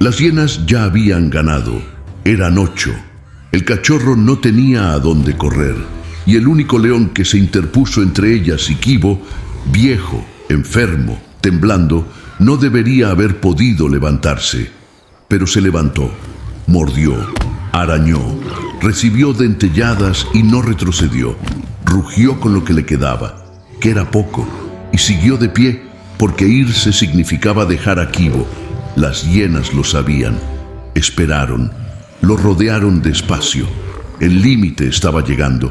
Las hienas ya habían ganado. Eran 8. El cachorro no tenía a dónde correr, y el único león que se interpuso entre ellas y Kibo, viejo, enfermo, temblando, no debería haber podido levantarse. Pero se levantó, mordió, arañó, recibió dentelladas y no retrocedió. Rugió con lo que le quedaba, que era poco, y siguió de pie, porque irse significaba dejar a Kibo. Las hienas lo sabían. Esperaron. Lo rodearon despacio. El límite estaba llegando.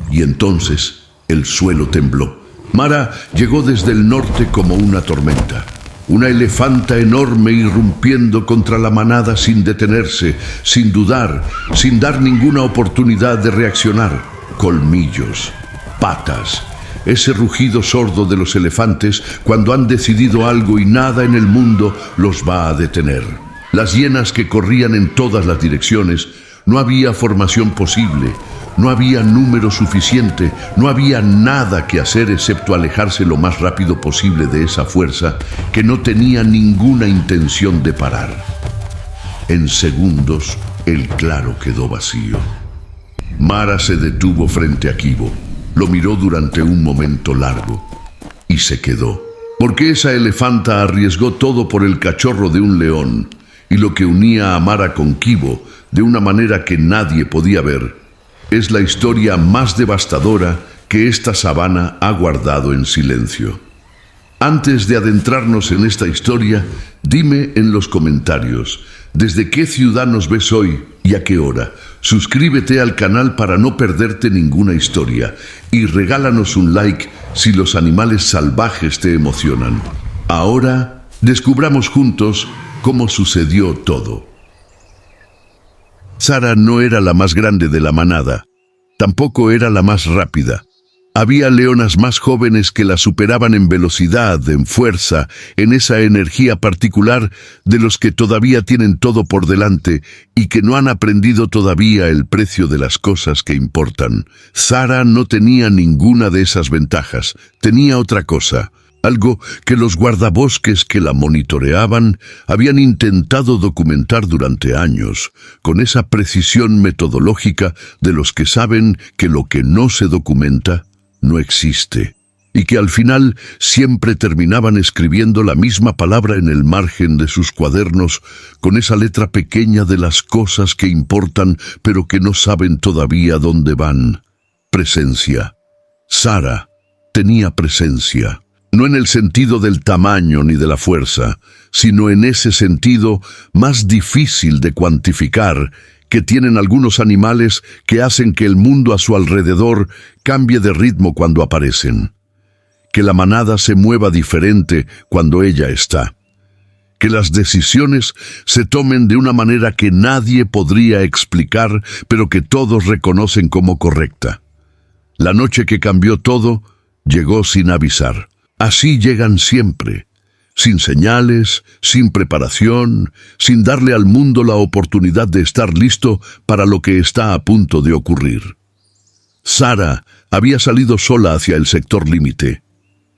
Y entonces el suelo tembló. Mara llegó desde el norte como una tormenta. Una elefanta enorme irrumpiendo contra la manada sin detenerse, sin dudar, sin dar ninguna oportunidad de reaccionar. Colmillos, patas, ese rugido sordo de los elefantes cuando han decidido algo y nada en el mundo los va a detener. Las hienas que corrían en todas las direcciones, no había formación posible, no había número suficiente, no había nada que hacer excepto alejarse lo más rápido posible de esa fuerza que no tenía ninguna intención de parar. En segundos, el claro quedó vacío. Mara se detuvo frente a Kibo. Lo miró durante un momento largo y se quedó. Porque esa elefanta arriesgó todo por el cachorro de un león, y lo que unía a Mara con Kibo de una manera que nadie podía ver es la historia más devastadora que esta sabana ha guardado en silencio. Antes de adentrarnos en esta historia, dime en los comentarios desde qué ciudad nos ves hoy y a qué hora. Suscríbete al canal para no perderte ninguna historia y regálanos un like si los animales salvajes te emocionan. Ahora, descubramos juntos cómo sucedió todo. Sara no era la más grande de la manada, tampoco era la más rápida. Había leonas más jóvenes que la superaban en velocidad, en fuerza, en esa energía particular de los que todavía tienen todo por delante y que no han aprendido todavía el precio de las cosas que importan. Sara no tenía ninguna de esas ventajas, tenía otra cosa. Algo que los guardabosques que la monitoreaban habían intentado documentar durante años, con esa precisión metodológica de los que saben que lo que no se documenta no existe, y que al final siempre terminaban escribiendo la misma palabra en el margen de sus cuadernos, con esa letra pequeña de las cosas que importan, pero que no saben todavía dónde van. Presencia. Sara tenía presencia. No en el sentido del tamaño ni de la fuerza, sino en ese sentido más difícil de cuantificar que tienen algunos animales que hacen que el mundo a su alrededor cambie de ritmo cuando aparecen. Que la manada se mueva diferente cuando ella está. Que las decisiones se tomen de una manera que nadie podría explicar, pero que todos reconocen como correcta. La noche que cambió todo, llegó sin avisar. Así llegan siempre, sin señales, sin preparación, sin darle al mundo la oportunidad de estar listo para lo que está a punto de ocurrir. Sara había salido sola hacia el sector límite,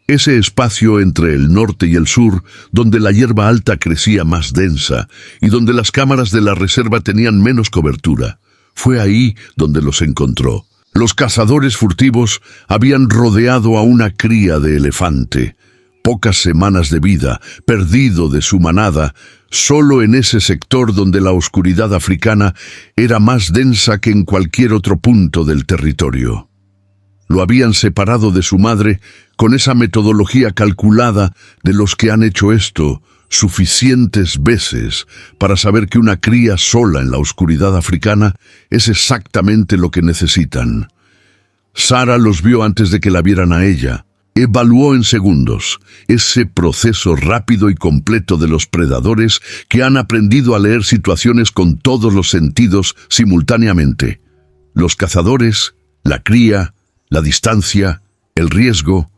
ese espacio entre el norte y el sur, donde la hierba alta crecía más densa y donde las cámaras de la reserva tenían menos cobertura. Fue ahí donde los encontró. Los cazadores furtivos habían rodeado a una cría de elefante, pocas semanas de vida, perdido de su manada, solo en ese sector donde la oscuridad africana era más densa que en cualquier otro punto del territorio. Lo habían separado de su madre con esa metodología calculada de los que han hecho esto suficientes veces para saber que una cría sola en la oscuridad africana es exactamente lo que necesitan. Sara los vio antes de que la vieran a ella. Evaluó en segundos ese proceso rápido y completo de los predadores que han aprendido a leer situaciones con todos los sentidos simultáneamente. Los cazadores, la cría, la distancia, el riesgo.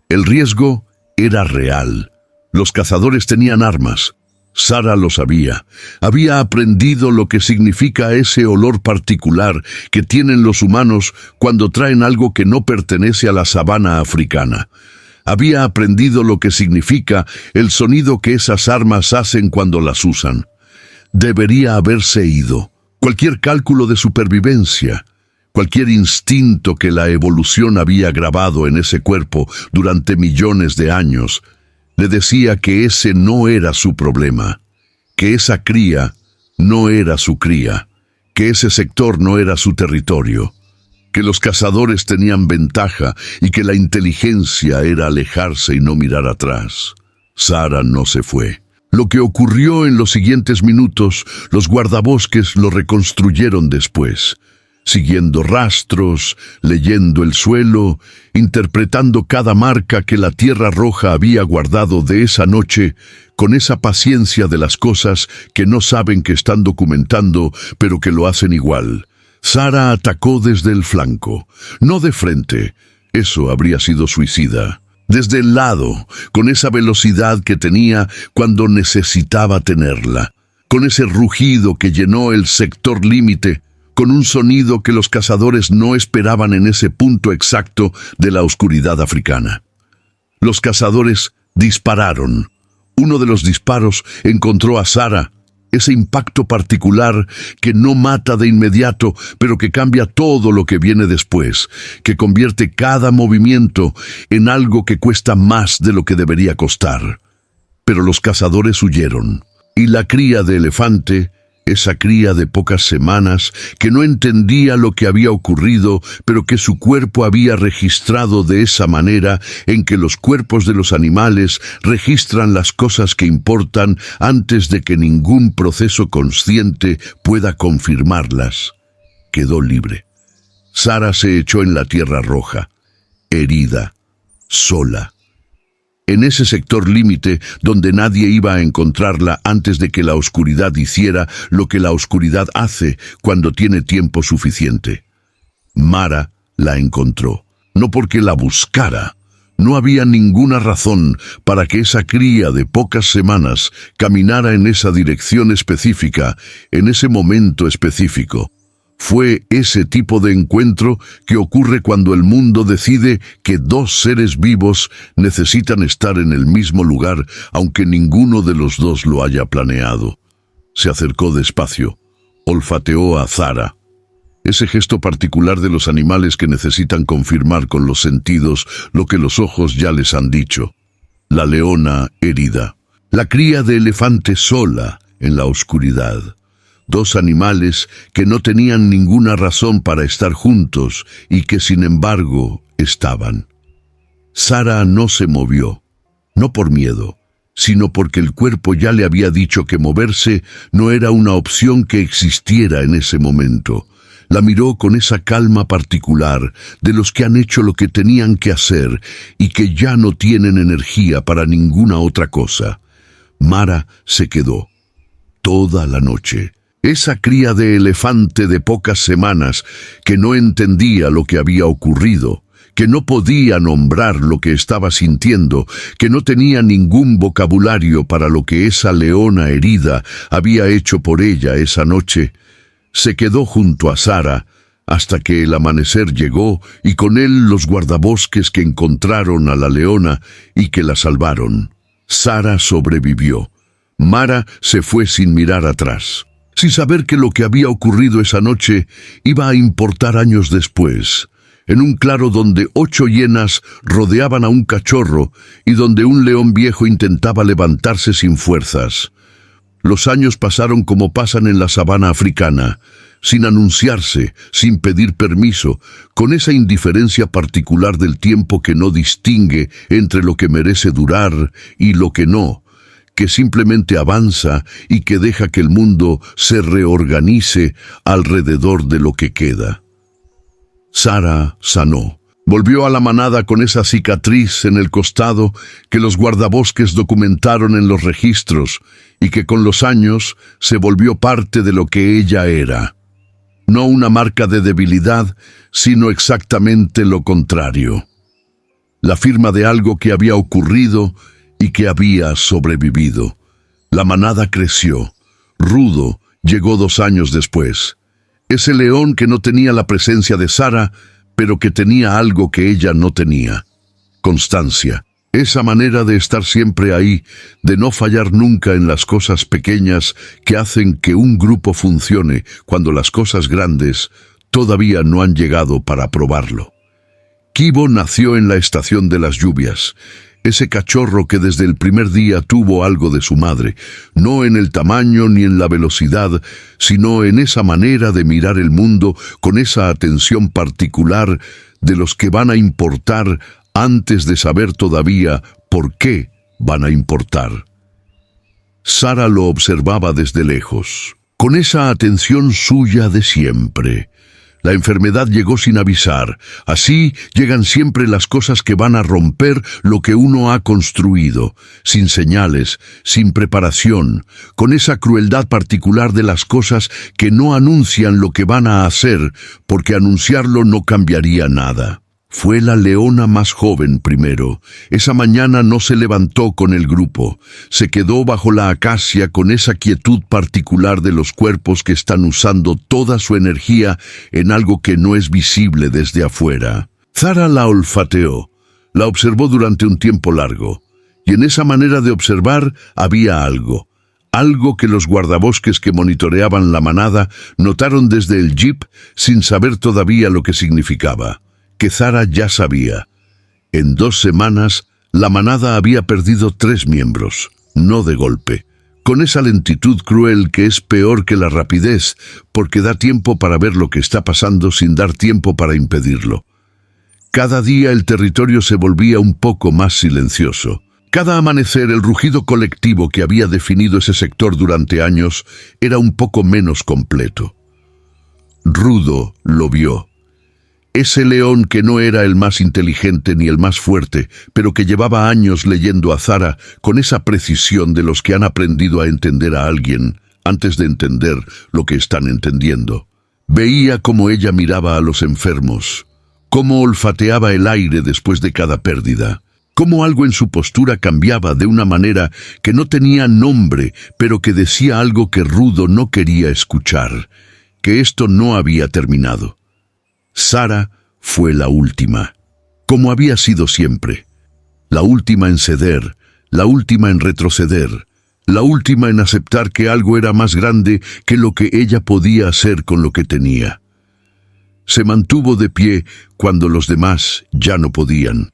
El riesgo era real. Los cazadores tenían armas. Sara lo sabía. Había aprendido lo que significa ese olor particular que tienen los humanos cuando traen algo que no pertenece a la sabana africana. Había aprendido lo que significa el sonido que esas armas hacen cuando las usan. debería haberse ido. Cualquier cálculo de supervivencia, cualquier instinto que la evolución había grabado en ese cuerpo durante millones de años, le decía que ese no era su problema, que esa cría no era su cría, que ese sector no era su territorio, que los cazadores tenían ventaja y que la inteligencia era alejarse y no mirar atrás. Sara no se fue. Lo que ocurrió en los siguientes minutos, los guardabosques lo reconstruyeron después, siguiendo rastros, leyendo el suelo, interpretando cada marca que la Tierra Roja había guardado de esa noche, con esa paciencia de las cosas que no saben que están documentando, pero que lo hacen igual. Sara atacó desde el flanco, no de frente, eso habría sido suicida. Desde el lado, con esa velocidad que tenía cuando necesitaba tenerla, con ese rugido que llenó el sector límite, con un sonido que los cazadores no esperaban en ese punto exacto de la oscuridad africana. Los cazadores dispararon. Uno de los disparos encontró a Sara, ese impacto particular que no mata de inmediato, pero que cambia todo lo que viene después, que convierte cada movimiento en algo que cuesta más de lo que debería costar. Pero los cazadores huyeron, y la cría de elefante, esa cría de pocas semanas, que no entendía lo que había ocurrido, pero que su cuerpo había registrado de esa manera en que los cuerpos de los animales registran las cosas que importan antes de que ningún proceso consciente pueda confirmarlas, quedó libre. Sara se echó en la Tierra Roja, herida, sola. En ese sector límite donde nadie iba a encontrarla antes de que la oscuridad hiciera lo que la oscuridad hace cuando tiene tiempo suficiente. Mara la encontró, no porque la buscara. No había ninguna razón para que esa cría de pocas semanas caminara en esa dirección específica, en ese momento específico. Fue ese tipo de encuentro que ocurre cuando el mundo decide que dos seres vivos necesitan estar en el mismo lugar, aunque ninguno de los dos lo haya planeado. Se acercó despacio, olfateó a Sara. Ese gesto particular de los animales que necesitan confirmar con los sentidos lo que los ojos ya les han dicho. La leona herida. La cría de elefante sola en la oscuridad. Dos animales que no tenían ninguna razón para estar juntos y que sin embargo estaban. Sara no se movió, no por miedo, sino porque el cuerpo ya le había dicho que moverse no era una opción que existiera en ese momento. La miró con esa calma particular de los que han hecho lo que tenían que hacer y que ya no tienen energía para ninguna otra cosa. Mara se quedó toda la noche. Esa cría de elefante de pocas semanas que no entendía lo que había ocurrido, que no podía nombrar lo que estaba sintiendo, que no tenía ningún vocabulario para lo que esa leona herida había hecho por ella esa noche, se quedó junto a Sara hasta que el amanecer llegó y con él los guardabosques que encontraron a la leona y que la salvaron. Sara sobrevivió. Mara se fue sin mirar atrás, sin saber que lo que había ocurrido esa noche iba a importar años después, en un claro donde 8 hienas rodeaban a un cachorro y donde un león viejo intentaba levantarse sin fuerzas. Los años pasaron como pasan en la sabana africana, sin anunciarse, sin pedir permiso, con esa indiferencia particular del tiempo que no distingue entre lo que merece durar y lo que no, que simplemente avanza y que deja que el mundo se reorganice alrededor de lo que queda. Sara sanó. Volvió a la manada con esa cicatriz en el costado que los guardabosques documentaron en los registros y que con los años se volvió parte de lo que ella era. No una marca de debilidad, sino exactamente lo contrario. La firma de algo que había ocurrido y que había sobrevivido. La manada creció. Rudo llegó 2 años después. Ese león que no tenía la presencia de Sara, pero que tenía algo que ella no tenía: constancia. Esa manera de estar siempre ahí, de no fallar nunca en las cosas pequeñas que hacen que un grupo funcione cuando las cosas grandes todavía no han llegado para probarlo. Kibo nació en la estación de las lluvias, ese cachorro que desde el primer día tuvo algo de su madre, no en el tamaño ni en la velocidad, sino en esa manera de mirar el mundo con esa atención particular de los que van a importar antes de saber todavía por qué van a importar. Sara lo observaba desde lejos, con esa atención suya de siempre. La enfermedad llegó sin avisar. Así llegan siempre las cosas que van a romper lo que uno ha construido, sin señales, sin preparación, con esa crueldad particular de las cosas que no anuncian lo que van a hacer, porque anunciarlo no cambiaría nada. Fue la leona más joven primero. Esa mañana no se levantó con el grupo. Se quedó bajo la acacia con esa quietud particular de los cuerpos que están usando toda su energía en algo que no es visible desde afuera. Sara la olfateó. La observó durante un tiempo largo. Y en esa manera de observar había algo. Algo que los guardabosques que monitoreaban la manada notaron desde el jeep sin saber todavía lo que significaba. Que Sara ya sabía. En 2 semanas, la manada había perdido 3 miembros, no de golpe, con esa lentitud cruel que es peor que la rapidez, porque da tiempo para ver lo que está pasando sin dar tiempo para impedirlo. Cada día el territorio se volvía un poco más silencioso. Cada amanecer el rugido colectivo que había definido ese sector durante años era un poco menos completo. Rudo lo vio. Ese león que no era el más inteligente ni el más fuerte, pero que llevaba años leyendo a Sara con esa precisión de los que han aprendido a entender a alguien antes de entender lo que están entendiendo. Veía cómo ella miraba a los enfermos, cómo olfateaba el aire después de cada pérdida, cómo algo en su postura cambiaba de una manera que no tenía nombre, pero que decía algo que Rudo no quería escuchar, que esto no había terminado. Sara fue la última, como había sido siempre. La última en ceder, la última en retroceder, la última en aceptar que algo era más grande que lo que ella podía hacer con lo que tenía. Se mantuvo de pie cuando los demás ya no podían.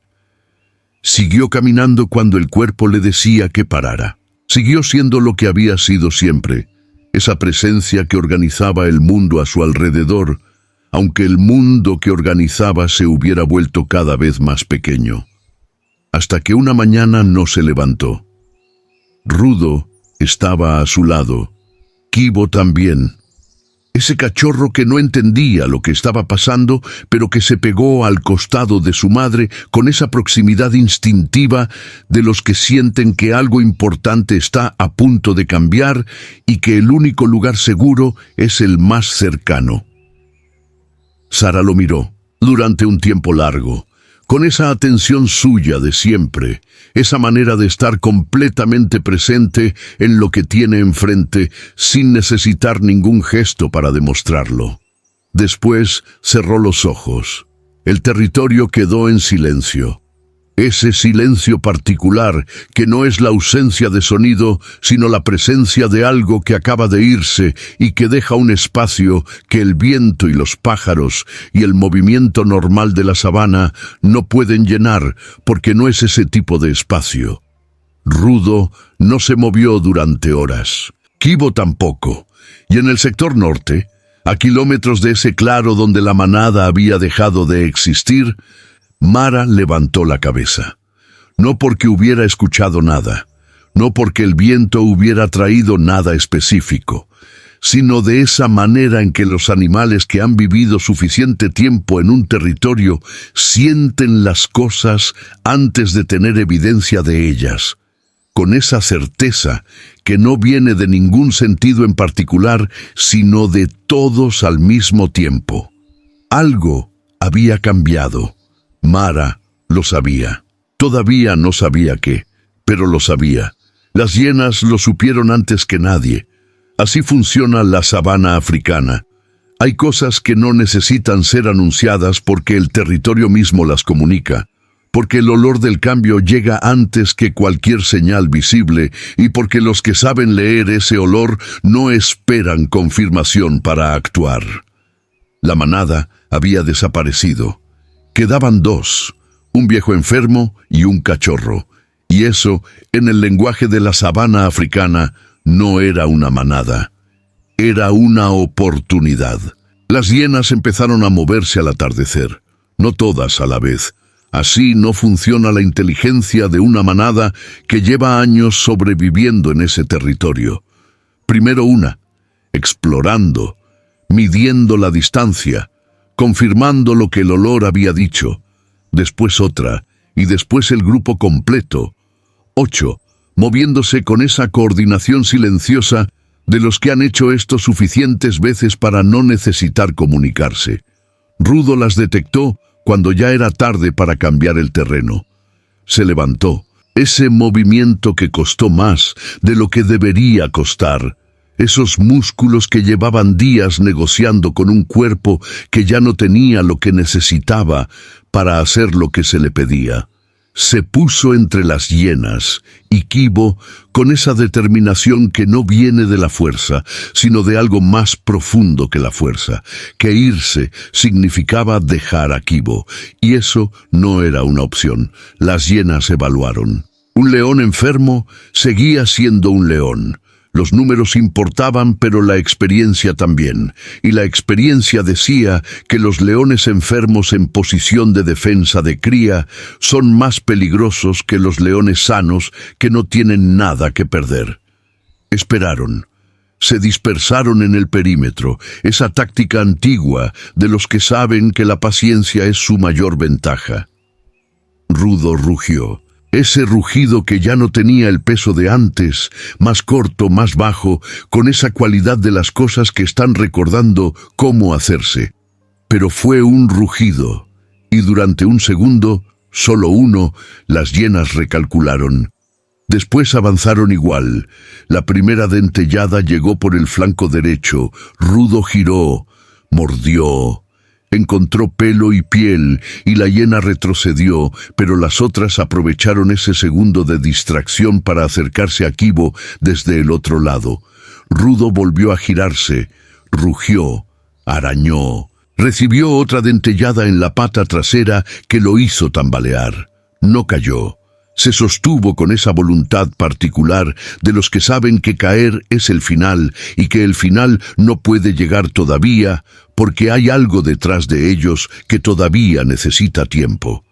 Siguió caminando cuando el cuerpo le decía que parara. Siguió siendo lo que había sido siempre, esa presencia que organizaba el mundo a su alrededor, aunque el mundo que organizaba se hubiera vuelto cada vez más pequeño. Hasta que una mañana no se levantó. Rudo estaba a su lado. Kibo también. Ese cachorro que no entendía lo que estaba pasando, pero que se pegó al costado de su madre con esa proximidad instintiva de los que sienten que algo importante está a punto de cambiar y que el único lugar seguro es el más cercano. Sara lo miró durante un tiempo largo, con esa atención suya de siempre, esa manera de estar completamente presente en lo que tiene enfrente sin necesitar ningún gesto para demostrarlo. Después cerró los ojos. El territorio quedó en silencio. Ese silencio particular que no es la ausencia de sonido, sino la presencia de algo que acaba de irse y que deja un espacio que el viento y los pájaros y el movimiento normal de la sabana no pueden llenar, porque no es ese tipo de espacio. Rudo no se movió durante horas. Kibo tampoco. Y en el sector norte, a kilómetros de ese claro donde la manada había dejado de existir, Mara levantó la cabeza. No porque hubiera escuchado nada, no porque el viento hubiera traído nada específico, sino de esa manera en que los animales que han vivido suficiente tiempo en un territorio sienten las cosas antes de tener evidencia de ellas, con esa certeza que no viene de ningún sentido en particular, sino de todos al mismo tiempo. Algo había cambiado. Mara lo sabía. Todavía no sabía qué, pero lo sabía. Las hienas lo supieron antes que nadie. Así funciona la sabana africana. Hay cosas que no necesitan ser anunciadas porque el territorio mismo las comunica. porque el olor del cambio llega antes que cualquier señal visible y porque los que saben leer ese olor no esperan confirmación para actuar. La manada había desaparecido. Quedaban dos, un viejo enfermo y un cachorro. Y eso, en el lenguaje de la sabana africana, no era una manada. Era una oportunidad. Las hienas empezaron a moverse al atardecer, no todas a la vez. Así no funciona la inteligencia de una manada que lleva años sobreviviendo en ese territorio. Primero una, explorando, midiendo la distancia, confirmando lo que el olor había dicho. Después otra, y después el grupo completo. 8, moviéndose con esa coordinación silenciosa de los que han hecho esto suficientes veces para no necesitar comunicarse. Rudo las detectó cuando ya era tarde para cambiar el terreno. Se levantó, ese movimiento que costó más de lo que debería costar, esos músculos que llevaban días negociando con un cuerpo que ya no tenía lo que necesitaba para hacer lo que se le pedía. Se puso entre las hienas, y Kibo, con esa determinación que no viene de la fuerza, sino de algo más profundo que la fuerza, que irse significaba dejar a Kibo, y eso no era una opción. Las hienas evaluaron. Un león enfermo seguía siendo un león. Los números importaban, pero la experiencia también. Y la experiencia decía que los leones enfermos en posición de defensa de cría son más peligrosos que los leones sanos que no tienen nada que perder. Esperaron. Se dispersaron en el perímetro, esa táctica antigua de los que saben que la paciencia es su mayor ventaja. Rudo rugió. Ese rugido que ya no tenía el peso de antes, más corto, más bajo, con esa cualidad de las cosas que están recordando cómo hacerse. Pero fue un rugido, y durante un segundo, solo uno, las hienas recalcularon. Después avanzaron igual. La primera dentellada llegó por el flanco derecho, Rudo giró, mordió. Encontró pelo y piel, y la hiena retrocedió, pero las otras aprovecharon ese segundo de distracción para acercarse a Kibo desde el otro lado. Rudo volvió a girarse, rugió, arañó. Recibió otra dentellada en la pata trasera que lo hizo tambalear. No cayó. Se sostuvo con esa voluntad particular de los que saben que caer es el final y que el final no puede llegar todavía porque hay algo detrás de ellos que todavía necesita tiempo.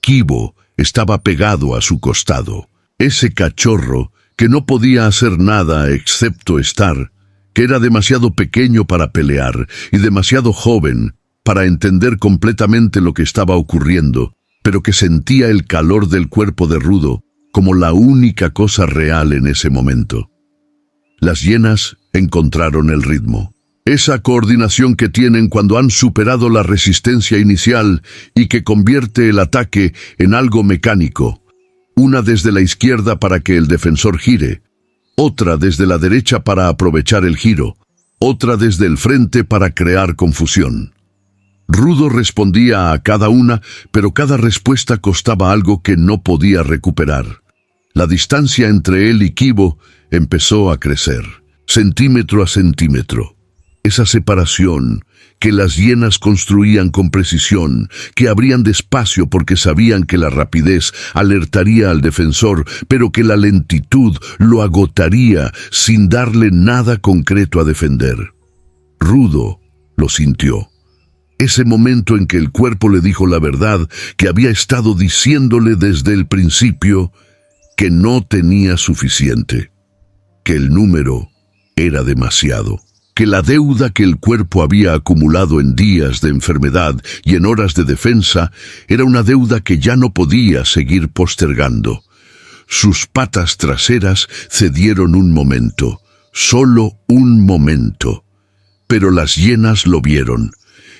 Kibo estaba pegado a su costado. Ese cachorro que no podía hacer nada excepto estar, que era demasiado pequeño para pelear y demasiado joven para entender completamente lo que estaba ocurriendo, pero que sentía el calor del cuerpo de Rudo como la única cosa real en ese momento. Las hienas encontraron el ritmo. Esa coordinación que tienen cuando han superado la resistencia inicial y que convierte el ataque en algo mecánico. Una desde la izquierda para que el defensor gire, otra desde la derecha para aprovechar el giro, otra desde el frente para crear confusión. Rudo respondía a cada una, pero cada respuesta costaba algo que no podía recuperar. La distancia entre él y Kibo empezó a crecer, centímetro a centímetro. Esa separación que las hienas construían con precisión, que abrían despacio porque sabían que la rapidez alertaría al defensor, pero que la lentitud lo agotaría sin darle nada concreto a defender. Rudo lo sintió. Ese momento en que el cuerpo le dijo la verdad que había estado diciéndole desde el principio, que no tenía suficiente, que el número era demasiado, que la deuda que el cuerpo había acumulado en días de enfermedad y en horas de defensa era una deuda que ya no podía seguir postergando. Sus patas traseras cedieron un momento, solo un momento, pero las hienas lo vieron.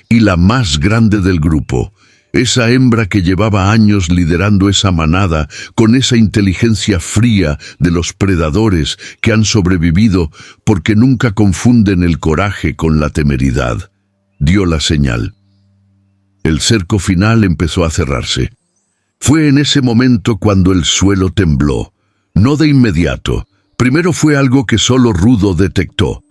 Y la más grande del grupo, esa hembra que llevaba años liderando esa manada con esa inteligencia fría de los predadores que han sobrevivido porque nunca confunden el coraje con la temeridad, dio la señal. El cerco final empezó a cerrarse. Fue en ese momento cuando el suelo tembló. No de inmediato. Primero fue algo que solo Rudo detectó.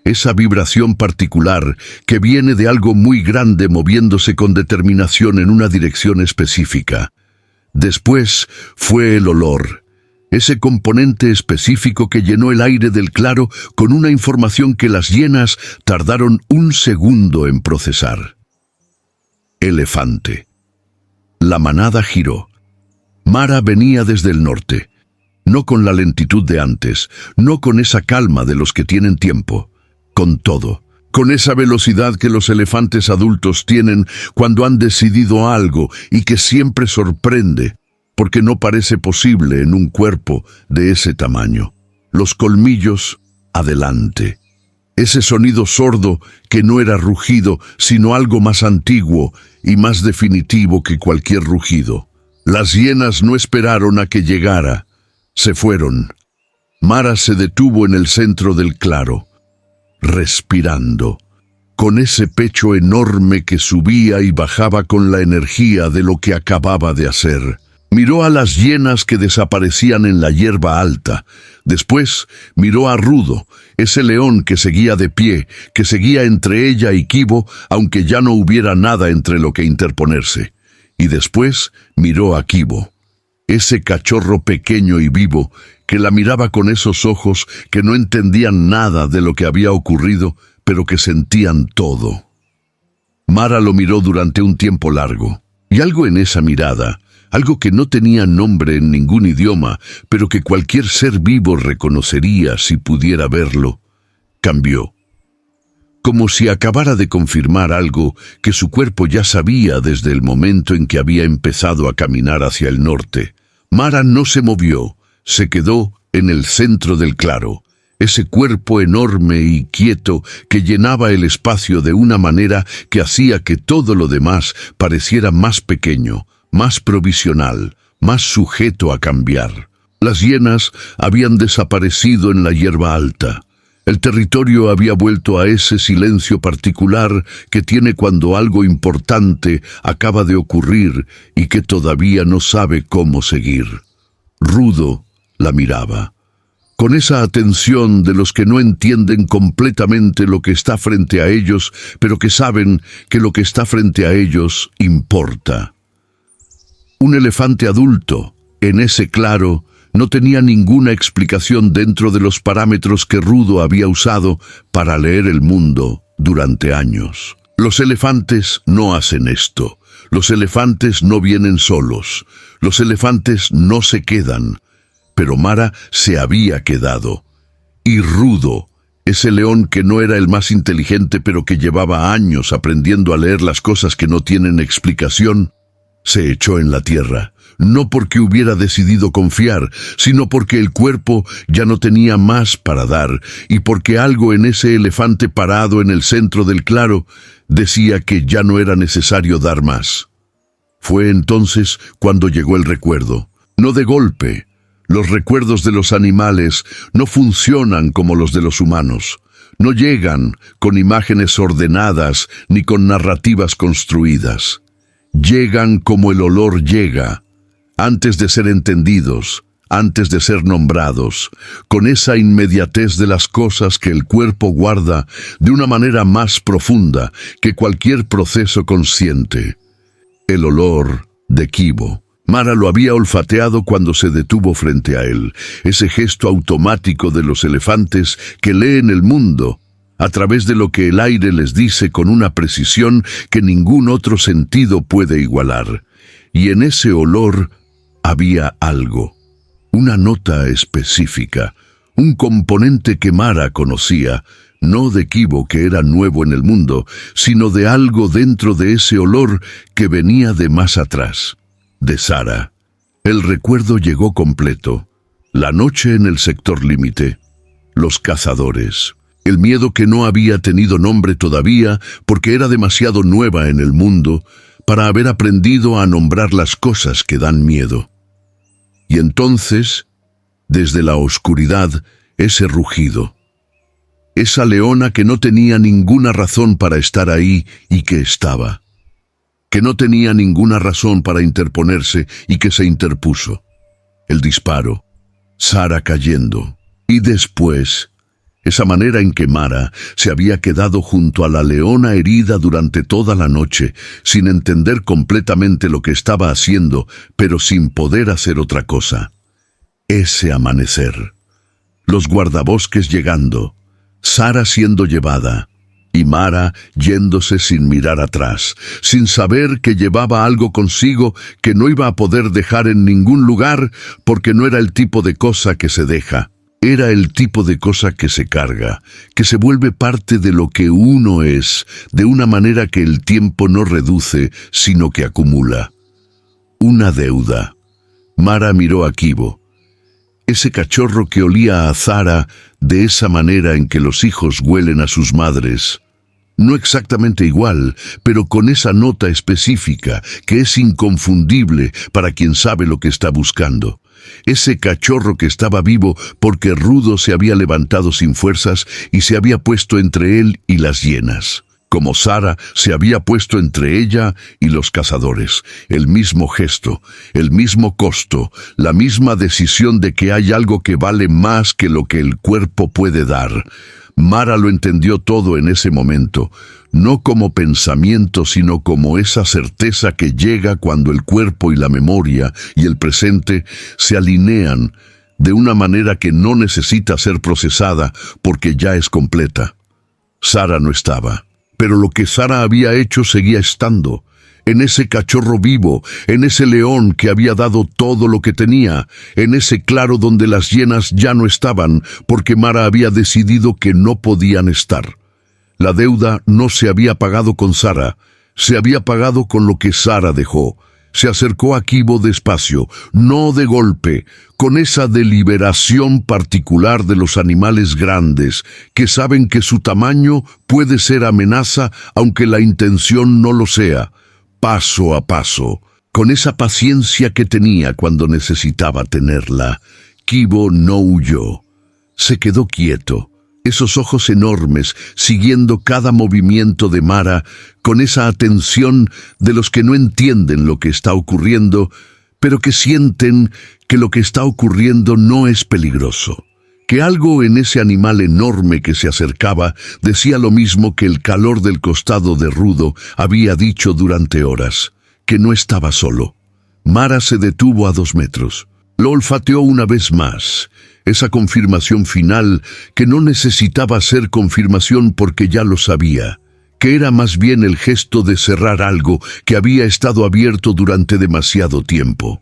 Esa vibración particular que viene de algo muy grande moviéndose con determinación en una dirección específica. Después fue el olor. Ese componente específico que llenó el aire del claro con una información que las hienas tardaron un segundo en procesar. Elefante. La manada giró. Mara venía desde el norte. No con la lentitud de antes, no con esa calma de los que tienen tiempo. Con todo, con esa velocidad que los elefantes adultos tienen cuando han decidido algo y que siempre sorprende, porque no parece posible en un cuerpo de ese tamaño. Los colmillos, adelante. Ese sonido sordo que no era rugido, sino algo más antiguo y más definitivo que cualquier rugido. Las hienas no esperaron a que llegara. Se fueron. Mara se detuvo en el centro del claro, respirando, con ese pecho enorme que subía y bajaba con la energía de lo que acababa de hacer. Miró a las hienas que desaparecían en la hierba alta. Después miró a Rudo, ese león que seguía de pie, que seguía entre ella y Kibo, aunque ya no hubiera nada entre lo que interponerse. Y después miró a Kibo, ese cachorro pequeño y vivo que la miraba con esos ojos que no entendían nada de lo que había ocurrido, pero que sentían todo. Mara lo miró durante un tiempo largo, y algo en esa mirada, algo que no tenía nombre en ningún idioma, pero que cualquier ser vivo reconocería si pudiera verlo, cambió. Como si acabara de confirmar algo que su cuerpo ya sabía desde el momento en que había empezado a caminar hacia el norte. Mara no se movió, se quedó en el centro del claro, ese cuerpo enorme y quieto que llenaba el espacio de una manera que hacía que todo lo demás pareciera más pequeño, más provisional, más sujeto a cambiar. Las hienas habían desaparecido en la hierba alta. El territorio había vuelto a ese silencio particular que tiene cuando algo importante acaba de ocurrir y que todavía no sabe cómo seguir. Rudo la miraba, con esa atención de los que no entienden completamente lo que está frente a ellos, pero que saben que lo que está frente a ellos importa. Un elefante adulto, en ese claro, no tenía ninguna explicación dentro de los parámetros que Rudo había usado para leer el mundo durante años. Los elefantes no hacen esto. Los elefantes no vienen solos. Los elefantes no se quedan. Pero Mara se había quedado. Y Rudo, ese león que no era el más inteligente pero que llevaba años aprendiendo a leer las cosas que no tienen explicación, se echó en la tierra. No porque hubiera decidido confiar, sino porque el cuerpo ya no tenía más para dar, y porque algo en ese elefante parado en el centro del claro decía que ya no era necesario dar más. Fue entonces cuando llegó el recuerdo. No de golpe. Los recuerdos de los animales no funcionan como los de los humanos. No llegan con imágenes ordenadas ni con narrativas construidas. Llegan como el olor llega, antes de ser entendidos, antes de ser nombrados, con esa inmediatez de las cosas que el cuerpo guarda de una manera más profunda que cualquier proceso consciente. El olor de Kibo. Mara lo había olfateado cuando se detuvo frente a él, ese gesto automático de los elefantes que leen el mundo a través de lo que el aire les dice con una precisión que ningún otro sentido puede igualar. Y en ese olor había algo, una nota específica, un componente que Mara conocía, no de Kibo que era nuevo en el mundo, sino de algo dentro de ese olor que venía de más atrás, de Sara. El recuerdo llegó completo, la noche en el sector límite, los cazadores, el miedo que no había tenido nombre todavía porque era demasiado nueva en el mundo para haber aprendido a nombrar las cosas que dan miedo. Y entonces, desde la oscuridad, ese rugido. Esa leona que no tenía ninguna razón para estar ahí y que estaba. que no tenía ninguna razón para interponerse y que se interpuso. El disparo, Sara cayendo, y después, esa manera en que Mara se había quedado junto a la leona herida durante toda la noche, sin entender completamente lo que estaba haciendo, pero sin poder hacer otra cosa. Ese amanecer, los guardabosques llegando, Sara siendo llevada, y Mara yéndose sin mirar atrás, sin saber que llevaba algo consigo que no iba a poder dejar en ningún lugar, porque no era el tipo de cosa que se deja. Era el tipo de cosa que se carga, que se vuelve parte de lo que uno es, de una manera que el tiempo no reduce, sino que acumula. Una deuda. Mara miró a Kibo, ese cachorro que olía a Zara de esa manera en que los hijos huelen a sus madres. No exactamente igual, pero con esa nota específica que es inconfundible para quien sabe lo que está buscando. Ese cachorro que estaba vivo porque Rudo se había levantado sin fuerzas y se había puesto entre él y las hienas, como Sara se había puesto entre ella y los cazadores. El mismo gesto, el mismo costo, la misma decisión de que hay algo que vale más que lo que el cuerpo puede dar. Mara lo entendió todo en ese momento, no como pensamiento, sino como esa certeza que llega cuando el cuerpo y la memoria y el presente se alinean de una manera que no necesita ser procesada porque ya es completa. Sara no estaba, pero lo que Sara había hecho seguía estando, en ese cachorro vivo, en ese león que había dado todo lo que tenía, en ese claro donde las hienas ya no estaban, porque Mara había decidido que no podían estar. La deuda no se había pagado con Sara, se había pagado con lo que Sara dejó. Se acercó a Kibo despacio, no de golpe, con esa deliberación particular de los animales grandes, que saben que su tamaño puede ser amenaza aunque la intención no lo sea. Paso a paso, con esa paciencia que tenía cuando necesitaba tenerla, Kibo no huyó. Se quedó quieto, esos ojos enormes siguiendo cada movimiento de Mara, con esa atención de los que no entienden lo que está ocurriendo, pero que sienten que lo que está ocurriendo no es peligroso. Que algo en ese animal enorme que se acercaba decía lo mismo que el calor del costado de Rudo había dicho durante horas, que no estaba solo. Mara se detuvo a 2 metros. Lo olfateó una vez más, esa confirmación final que no necesitaba ser confirmación porque ya lo sabía, que era más bien el gesto de cerrar algo que había estado abierto durante demasiado tiempo.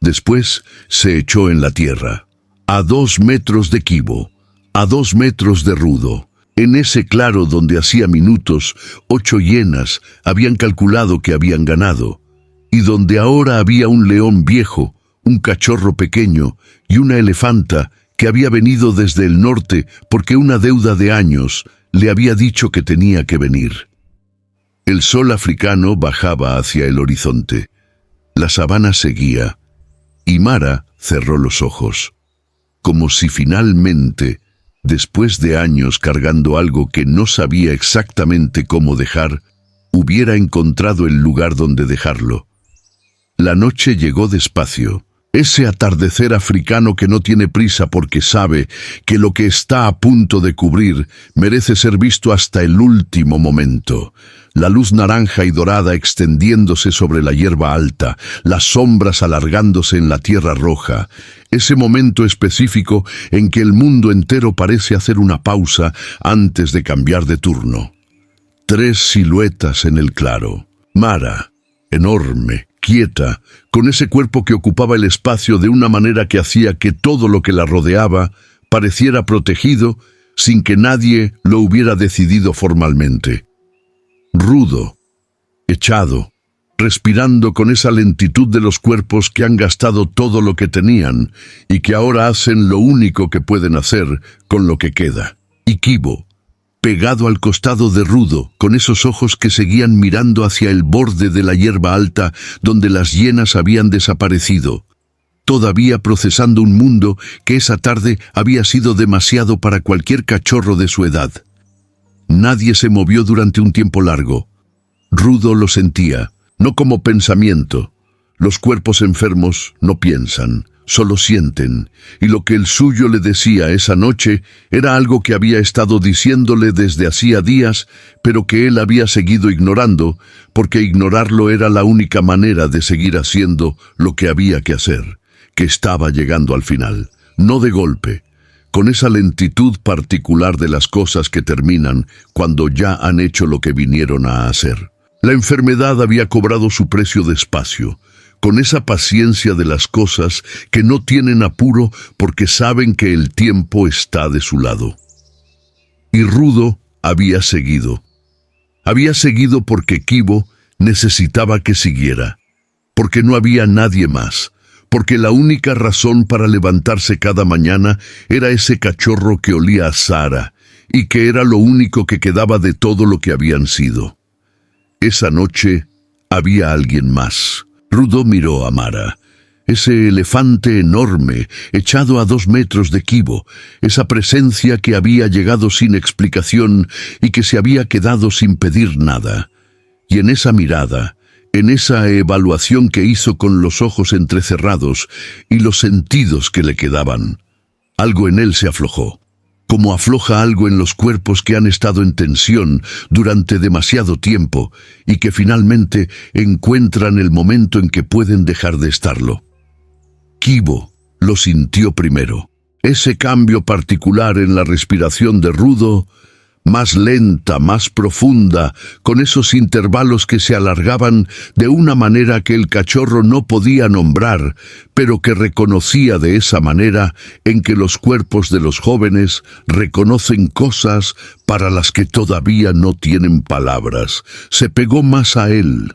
Después se echó en la tierra. A 2 metros de Kibo, a 2 metros de Rudo, en ese claro donde hacía minutos 8 hienas habían calculado que habían ganado, y donde ahora había un león viejo, un cachorro pequeño y una elefanta que había venido desde el norte porque una deuda de años le había dicho que tenía que venir. El sol africano bajaba hacia el horizonte. La sabana seguía, y Mara cerró los ojos, como si finalmente, después de años cargando algo que no sabía exactamente cómo dejar, hubiera encontrado el lugar donde dejarlo. La noche llegó despacio, ese atardecer africano que no tiene prisa porque sabe que lo que está a punto de cubrir merece ser visto hasta el último momento. La luz naranja y dorada extendiéndose sobre la hierba alta, las sombras alargándose en la tierra roja, ese momento específico en que el mundo entero parece hacer una pausa antes de cambiar de turno. 3 siluetas en el claro. Mara, enorme, quieta, con ese cuerpo que ocupaba el espacio de una manera que hacía que todo lo que la rodeaba pareciera protegido sin que nadie lo hubiera decidido formalmente. Rudo, echado, respirando con esa lentitud de los cuerpos que han gastado todo lo que tenían y que ahora hacen lo único que pueden hacer con lo que queda. Y Kibo, pegado al costado de Rudo, con esos ojos que seguían mirando hacia el borde de la hierba alta donde las hienas habían desaparecido, todavía procesando un mundo que esa tarde había sido demasiado para cualquier cachorro de su edad. Nadie se movió durante un tiempo largo. Rudo lo sentía. no como pensamiento. Los cuerpos enfermos no piensan, solo sienten, y lo que el suyo le decía esa noche era algo que había estado diciéndole desde hacía días, pero que él había seguido ignorando, porque ignorarlo era la única manera de seguir haciendo lo que había que hacer, que estaba llegando al final, no de golpe, con esa lentitud particular de las cosas que terminan cuando ya han hecho lo que vinieron a hacer. La enfermedad había cobrado su precio despacio, con esa paciencia de las cosas que no tienen apuro porque saben que el tiempo está de su lado. Y Rudo había seguido. Había seguido porque Kibo necesitaba que siguiera, porque no había nadie más, porque la única razón para levantarse cada mañana era ese cachorro que olía a Sara y que era lo único que quedaba de todo lo que habían sido. Esa noche había alguien más. Rudo miró a Mara, ese elefante enorme, echado a 2 metros de Kibo, esa presencia que había llegado sin explicación y que se había quedado sin pedir nada. Y en esa mirada, en esa evaluación que hizo con los ojos entrecerrados y los sentidos que le quedaban, algo en él se aflojó. Como afloja algo en los cuerpos que han estado en tensión durante demasiado tiempo y que finalmente encuentran el momento en que pueden dejar de estarlo. Kibo lo sintió primero. Ese cambio particular en la respiración de Rudo, más lenta, más profunda, con esos intervalos que se alargaban de una manera que el cachorro no podía nombrar, pero que reconocía de esa manera en que los cuerpos de los jóvenes reconocen cosas para las que todavía no tienen palabras. Se pegó más a él,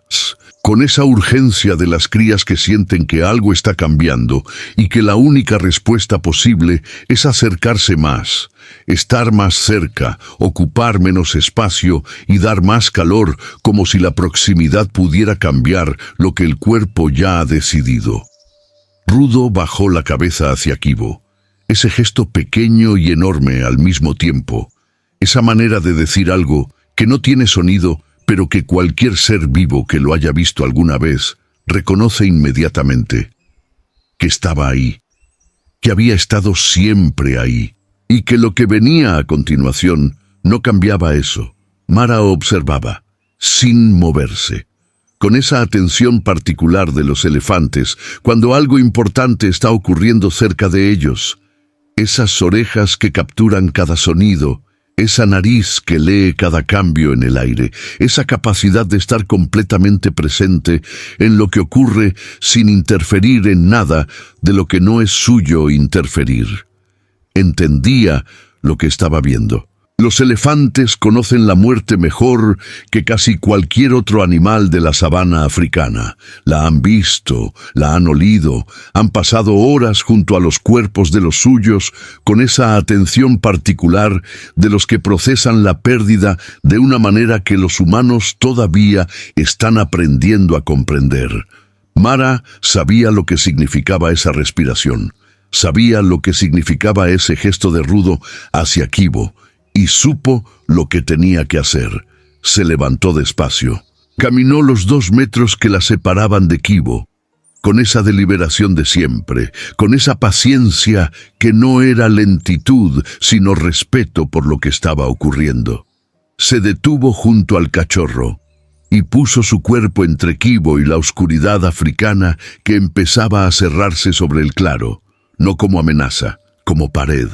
con esa urgencia de las crías que sienten que algo está cambiando y que la única respuesta posible es acercarse más, estar más cerca, ocupar menos espacio y dar más calor, como si la proximidad pudiera cambiar lo que el cuerpo ya ha decidido. Rudo bajó la cabeza hacia Kibo, ese gesto pequeño y enorme al mismo tiempo, esa manera de decir algo que no tiene sonido, pero que cualquier ser vivo que lo haya visto alguna vez reconoce inmediatamente, que estaba ahí, que había estado siempre ahí, y que lo que venía a continuación no cambiaba eso. Mara observaba, sin moverse, con esa atención particular de los elefantes cuando algo importante está ocurriendo cerca de ellos, esas orejas que capturan cada sonido, esa nariz que lee cada cambio en el aire, esa capacidad de estar completamente presente en lo que ocurre sin interferir en nada de lo que no es suyo interferir. Entendía lo que estaba viendo. Los elefantes conocen la muerte mejor que casi cualquier otro animal de la sabana africana. La han visto, la han olido, han pasado horas junto a los cuerpos de los suyos con esa atención particular de los que procesan la pérdida de una manera que los humanos todavía están aprendiendo a comprender. Mara sabía lo que significaba esa respiración, sabía lo que significaba ese gesto de Rudo hacia Kibo, y supo lo que tenía que hacer. Se levantó despacio. Caminó los 2 metros que la separaban de Kibo, con esa deliberación de siempre, con esa paciencia que no era lentitud, sino respeto por lo que estaba ocurriendo. Se detuvo junto al cachorro y puso su cuerpo entre Kibo y la oscuridad africana que empezaba a cerrarse sobre el claro, no como amenaza, como pared.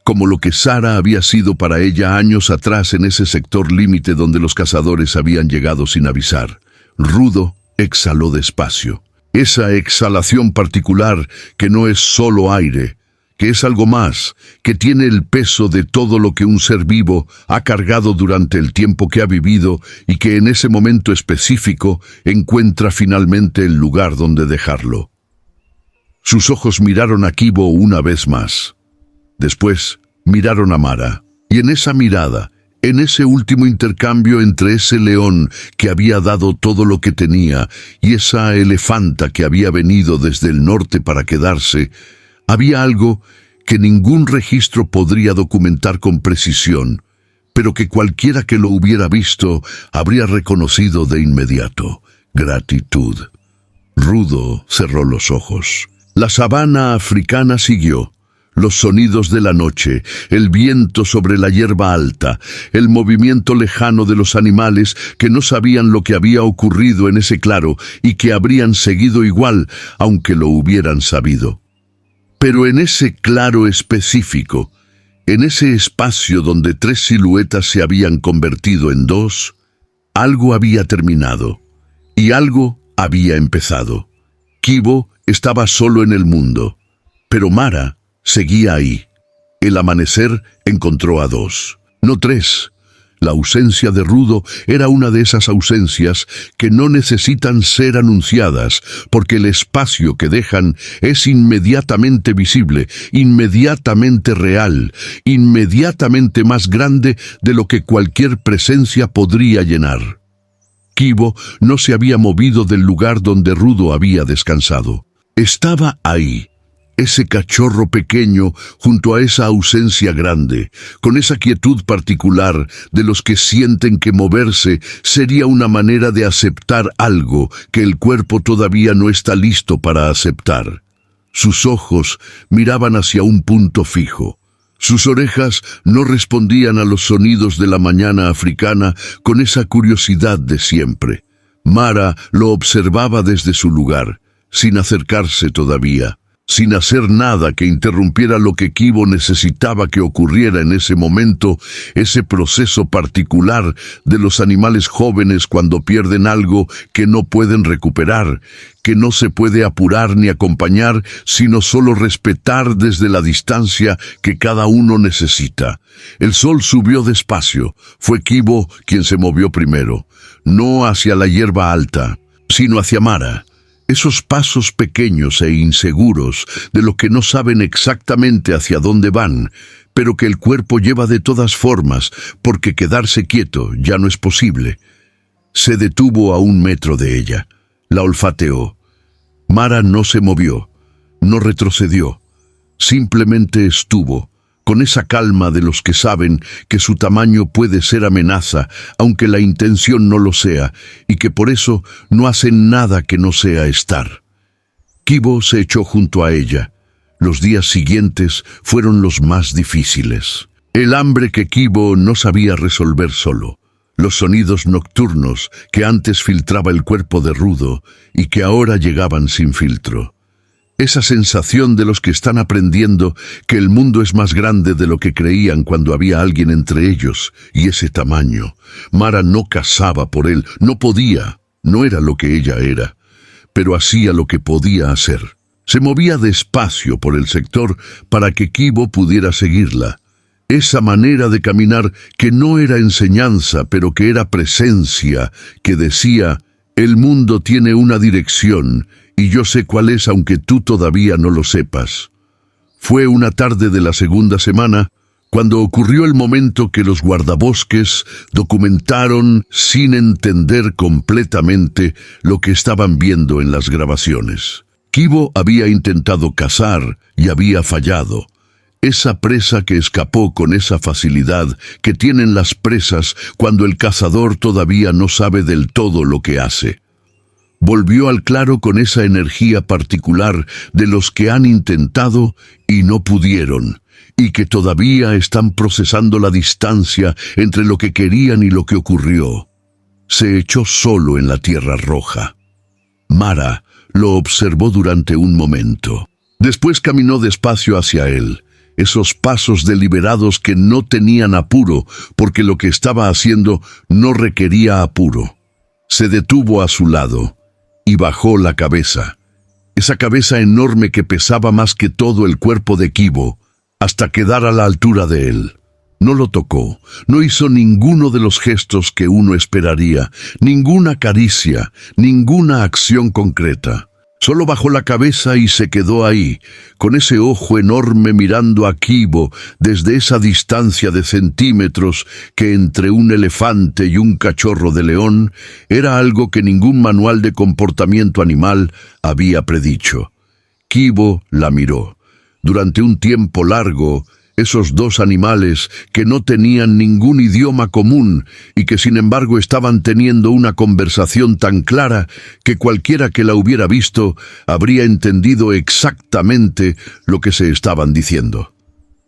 Como lo que Sara había sido para ella años atrás en ese sector límite donde los cazadores habían llegado sin avisar. Rudo exhaló despacio. Esa exhalación particular que no es solo aire, que es algo más, que tiene el peso de todo lo que un ser vivo ha cargado durante el tiempo que ha vivido y que en ese momento específico encuentra finalmente el lugar donde dejarlo. Sus ojos miraron a Kibo una vez más. Después miraron a Mara, y en esa mirada, en ese último intercambio entre ese león que había dado todo lo que tenía y esa elefanta que había venido desde el norte para quedarse, había algo que ningún registro podría documentar con precisión, pero que cualquiera que lo hubiera visto habría reconocido de inmediato. gratitud. Rudo cerró los ojos. La sabana africana siguió. Los sonidos de la noche, el viento sobre la hierba alta, el movimiento lejano de los animales que no sabían lo que había ocurrido en ese claro y que habrían seguido igual, aunque lo hubieran sabido. Pero en ese claro específico, en ese espacio donde 3 siluetas se habían convertido en 2, algo había terminado y algo había empezado. Kibo estaba solo en el mundo, pero Mara seguía ahí. El amanecer encontró a 2, no 3. La ausencia de Rudo era una de esas ausencias que no necesitan ser anunciadas, porque el espacio que dejan es inmediatamente visible, inmediatamente real, inmediatamente más grande de lo que cualquier presencia podría llenar. Kibo no se había movido del lugar donde Rudo había descansado. Estaba ahí, ese cachorro pequeño junto a esa ausencia grande, con esa quietud particular de los que sienten que moverse sería una manera de aceptar algo que el cuerpo todavía no está listo para aceptar. Sus ojos miraban hacia un punto fijo. Sus orejas no respondían a los sonidos de la mañana africana con esa curiosidad de siempre. Mara lo observaba desde su lugar, sin acercarse todavía, sin hacer nada que interrumpiera lo que Kibo necesitaba que ocurriera en ese momento, ese proceso particular de los animales jóvenes cuando pierden algo que no pueden recuperar, que no se puede apurar ni acompañar, sino solo respetar desde la distancia que cada uno necesita. El sol subió despacio. Fue Kibo quien se movió primero, no hacia la hierba alta, sino hacia Mara. Esos pasos pequeños e inseguros de lo que no saben exactamente hacia dónde van, pero que el cuerpo lleva de todas formas, porque quedarse quieto ya no es posible. Se detuvo a 1 metro de ella. La olfateó. Mara no se movió, no retrocedió. Simplemente estuvo, con esa calma de los que saben que su tamaño puede ser amenaza, aunque la intención no lo sea, y que por eso no hacen nada que no sea estar. Kibo se echó junto a ella. Los días siguientes fueron los más difíciles. El hambre que Kibo no sabía resolver solo. Los sonidos nocturnos que antes filtraba el cuerpo de Rudo y que ahora llegaban sin filtro. Esa sensación de los que están aprendiendo que el mundo es más grande de lo que creían cuando había alguien entre ellos, y ese tamaño. Mara no cazaba por él, no podía, no era lo que ella era, pero hacía lo que podía hacer. Se movía despacio por el sector para que Kibo pudiera seguirla. Esa manera de caminar que no era enseñanza, pero que era presencia, que decía, el mundo tiene una dirección, y yo sé cuál es aunque tú todavía no lo sepas. Fue una tarde de la segunda semana cuando ocurrió el momento que los guardabosques documentaron sin entender completamente lo que estaban viendo en las grabaciones. Kibo había intentado cazar y había fallado. Esa presa que escapó con esa facilidad que tienen las presas cuando el cazador todavía no sabe del todo lo que hace. Volvió al claro con esa energía particular de los que han intentado y no pudieron, y que todavía están procesando la distancia entre lo que querían y lo que ocurrió. Se echó solo en la tierra roja. Mara lo observó durante un momento. Después caminó despacio hacia él, esos pasos deliberados que no tenían apuro, porque lo que estaba haciendo no requería apuro. Se detuvo a su lado y bajó la cabeza, esa cabeza enorme que pesaba más que todo el cuerpo de Kibo, hasta quedar a la altura de él. No lo tocó, no hizo ninguno de los gestos que uno esperaría, ninguna caricia, ninguna acción concreta. Solo bajó la cabeza y se quedó ahí, con ese ojo enorme mirando a Kibo desde esa distancia de centímetros que entre un elefante y un cachorro de león era algo que ningún manual de comportamiento animal había predicho. Kibo la miró. Durante un tiempo largo, Esos dos animales que no tenían ningún idioma común y que sin embargo estaban teniendo una conversación tan clara que cualquiera que la hubiera visto habría entendido exactamente lo que se estaban diciendo.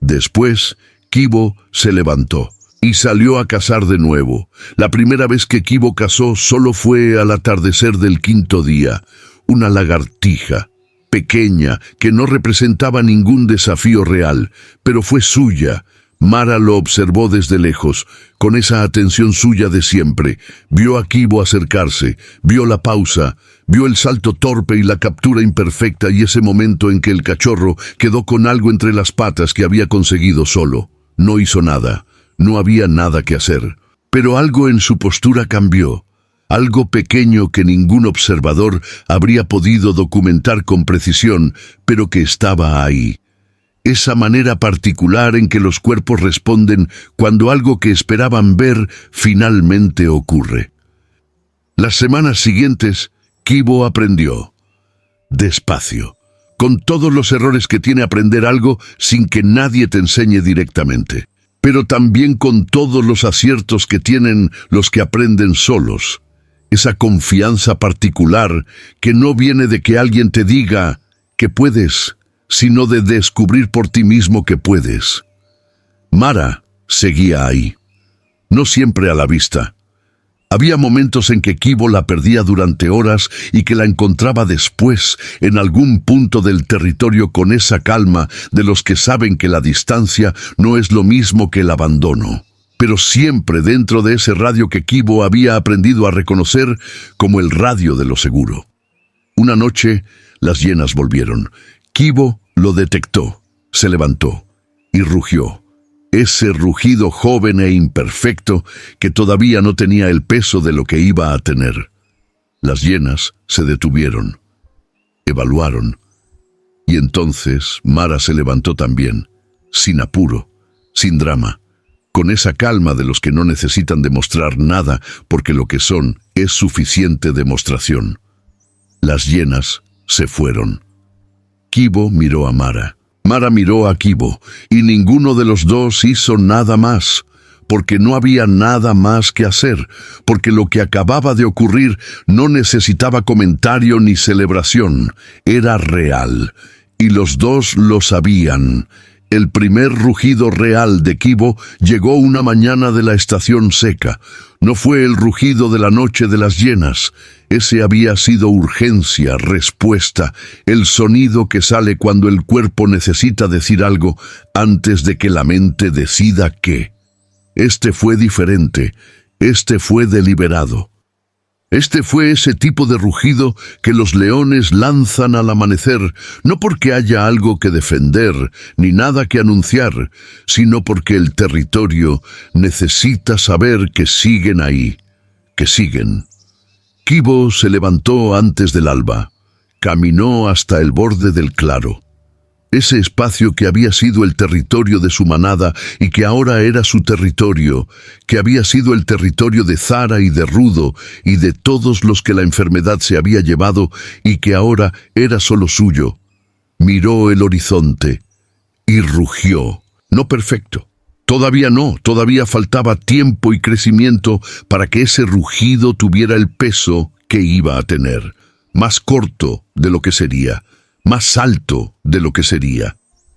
Después, Kibo se levantó y salió a cazar de nuevo. La primera vez que Kibo cazó solo fue al atardecer del quinto día. Una lagartija pequeña, que no representaba ningún desafío real, pero fue suya. Mara lo observó desde lejos, con esa atención suya de siempre. Vio a Kibo acercarse, vio la pausa, vio el salto torpe y la captura imperfecta y ese momento en que el cachorro quedó con algo entre las patas que había conseguido solo. No hizo nada, no había nada que hacer. Pero algo en su postura cambió. Algo pequeño que ningún observador habría podido documentar con precisión, pero que estaba ahí. Esa manera particular en que los cuerpos responden cuando algo que esperaban ver finalmente ocurre. Las semanas siguientes, Kibo aprendió. Despacio, con todos los errores que tiene aprender algo sin que nadie te enseñe directamente, pero también con todos los aciertos que tienen los que aprenden solos. Esa confianza particular que no viene de que alguien te diga que puedes, sino de descubrir por ti mismo que puedes. Mara seguía ahí, no siempre a la vista. Había momentos en que Kibo la perdía durante horas y que la encontraba después en algún punto del territorio con esa calma de los que saben que la distancia no es lo mismo que el abandono, pero siempre dentro de ese radio que Kibo había aprendido a reconocer como el radio de lo seguro. Una noche, las hienas volvieron. Kibo lo detectó, se levantó y rugió. Ese rugido joven e imperfecto que todavía no tenía el peso de lo que iba a tener. Las hienas se detuvieron, evaluaron, y entonces Mara se levantó también, sin apuro, sin drama, con esa calma de los que no necesitan demostrar nada porque lo que son es suficiente demostración. Las hienas se fueron. Kibo miró a Mara. Mara miró a Kibo, y ninguno de los dos hizo nada más, porque no había nada más que hacer, porque lo que acababa de ocurrir no necesitaba comentario ni celebración, era real, y los dos lo sabían. El primer rugido real de Kibo llegó una mañana de la estación seca. No fue el rugido de la noche de las hienas. Ese había sido urgencia, respuesta, el sonido que sale cuando el cuerpo necesita decir algo antes de que la mente decida qué. Este fue diferente, este fue deliberado. Este fue ese tipo de rugido que los leones lanzan al amanecer, no porque haya algo que defender ni nada que anunciar, sino porque el territorio necesita saber que siguen ahí, que siguen. Kibo se levantó antes del alba, caminó hasta el borde del claro. Ese espacio que había sido el territorio de su manada y que ahora era su territorio, que había sido el territorio de Zara y de Rudo y de todos los que la enfermedad se había llevado y que ahora era solo suyo. Miró el horizonte y rugió. No perfecto. Todavía no, todavía faltaba tiempo y crecimiento para que ese rugido tuviera el peso que iba a tener. Más corto de lo que sería. Más alto de lo que sería,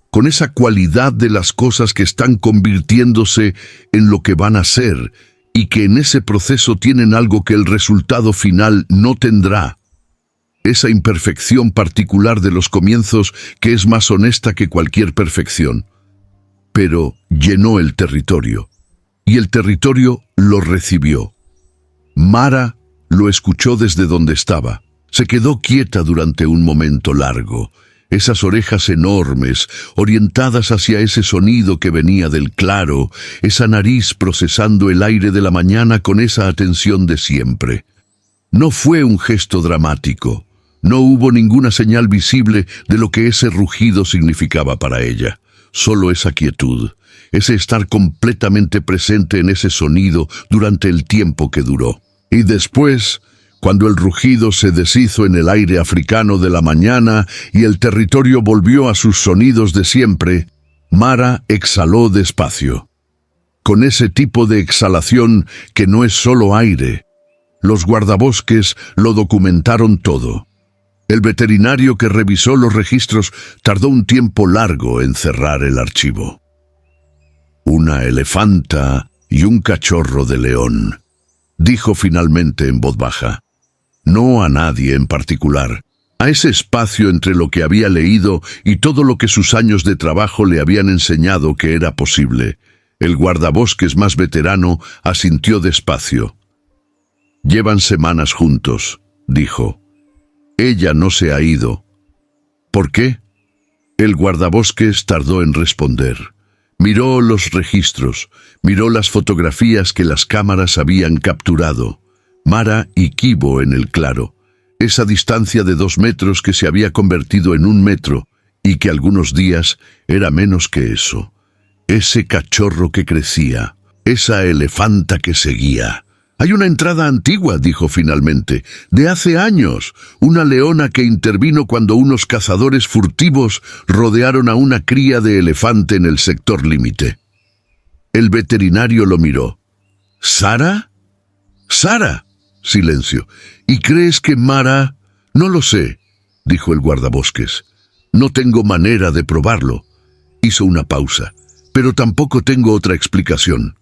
con esa cualidad de las cosas que están convirtiéndose en lo que van a ser y que en ese proceso tienen algo que el resultado final no tendrá. Esa imperfección particular de los comienzos que es más honesta que cualquier perfección. Pero llenó el territorio, y el territorio lo recibió. Mara lo escuchó desde donde estaba. Se quedó quieta durante un momento largo, esas orejas enormes, orientadas hacia ese sonido que venía del claro, esa nariz procesando el aire de la mañana con esa atención de siempre. No fue un gesto dramático, no hubo ninguna señal visible de lo que ese rugido significaba para ella, solo esa quietud, ese estar completamente presente en ese sonido durante el tiempo que duró. Y después, cuando el rugido se deshizo en el aire africano de la mañana y el territorio volvió a sus sonidos de siempre, Mara exhaló despacio, con ese tipo de exhalación que no es solo aire. Los guardabosques lo documentaron todo. El veterinario que revisó los registros tardó un tiempo largo en cerrar el archivo. Una elefanta y un cachorro de león, dijo finalmente en voz baja. No a nadie en particular, a ese espacio entre lo que había leído y todo lo que sus años de trabajo le habían enseñado que era posible. El guardabosques más veterano asintió despacio. Llevan semanas juntos, dijo. Ella no se ha ido. ¿Por qué? El guardabosques tardó en responder. Miró los registros, miró las fotografías que las cámaras habían capturado. Mara y Kibo en el claro. Esa distancia de 2 metros que se había convertido en 1 metro y que algunos días era menos que eso. Ese cachorro que crecía, esa elefanta que seguía. Hay una entrada antigua, dijo finalmente, de hace años, una leona que intervino cuando unos cazadores furtivos rodearon a una cría de elefante en el sector límite. El veterinario lo miró. ¿Sara? ¡Sara! Silencio. ¿Y crees que Mara? No lo sé, dijo el guardabosques. No tengo manera de probarlo. Hizo una pausa, pero tampoco tengo otra explicación.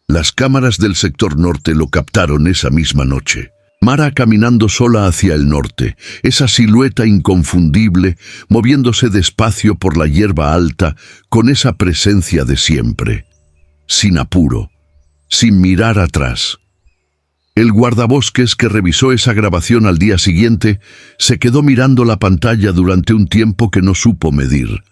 Las cámaras del sector norte lo captaron esa misma noche. Mara caminando sola hacia el norte, esa silueta inconfundible, moviéndose despacio por la hierba alta, con esa presencia de siempre. Sin apuro, sin mirar atrás. El guardabosques que revisó esa grabación al día siguiente se quedó mirando la pantalla durante un tiempo que no supo medir,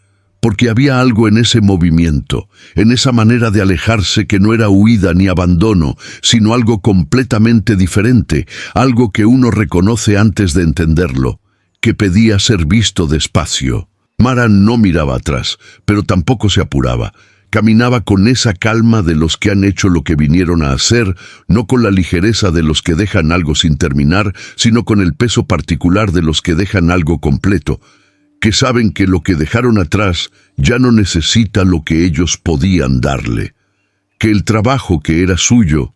porque había algo en ese movimiento, en esa manera de alejarse que no era huida ni abandono, sino algo completamente diferente, algo que uno reconoce antes de entenderlo, que pedía ser visto despacio. Mara no miraba atrás, pero tampoco se apuraba. Caminaba con esa calma de los que han hecho lo que vinieron a hacer, no con la ligereza de los que dejan algo sin terminar, sino con el peso particular de los que dejan algo completo, que saben que lo que dejaron atrás ya no necesita lo que ellos podían darle, que el trabajo que era suyo,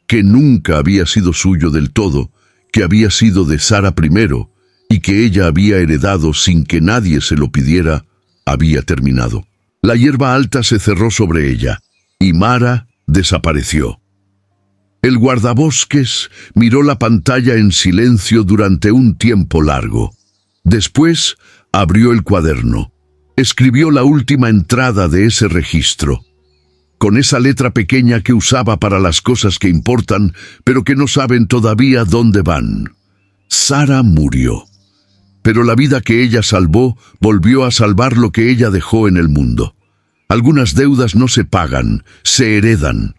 que nunca había sido suyo del todo, que había sido de Sara primero, y que ella había heredado sin que nadie se lo pidiera, había terminado. La hierba alta se cerró sobre ella, y Mara desapareció. El guardabosques miró la pantalla en silencio durante un tiempo largo. Después abrió el cuaderno. Escribió la última entrada de ese registro, con esa letra pequeña que usaba para las cosas que importan, pero que no saben todavía dónde van. Sara murió. Pero la vida que ella salvó volvió a salvar lo que ella dejó en el mundo. Algunas deudas no se pagan, se heredan.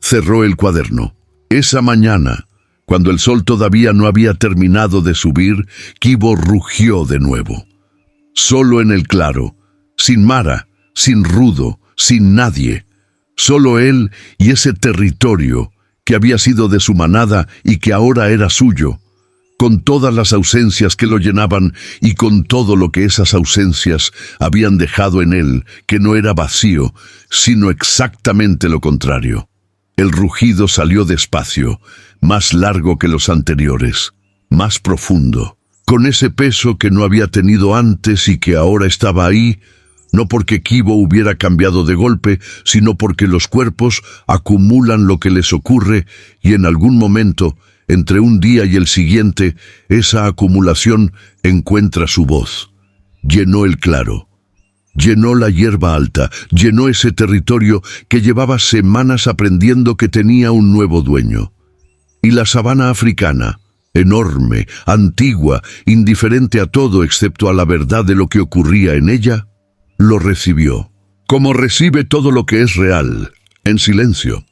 Cerró el cuaderno. Esa mañana, cuando el sol todavía no había terminado de subir, Kibo rugió de nuevo. Solo en el claro, sin Mara, sin Rudo, sin nadie. Solo él y ese territorio que había sido de su manada y que ahora era suyo, con todas las ausencias que lo llenaban y con todo lo que esas ausencias habían dejado en él, que no era vacío, sino exactamente lo contrario. El rugido salió despacio, más largo que los anteriores, más profundo, con ese peso que no había tenido antes y que ahora estaba ahí, no porque Kibo hubiera cambiado de golpe, sino porque los cuerpos acumulan lo que les ocurre y en algún momento, entre un día y el siguiente, esa acumulación encuentra su voz. Llenó el claro, llenó la hierba alta, llenó ese territorio que llevaba semanas aprendiendo que tenía un nuevo dueño. Y la sabana africana, enorme, antigua, indiferente a todo excepto a la verdad de lo que ocurría en ella, lo recibió, como recibe todo lo que es real, en silencio.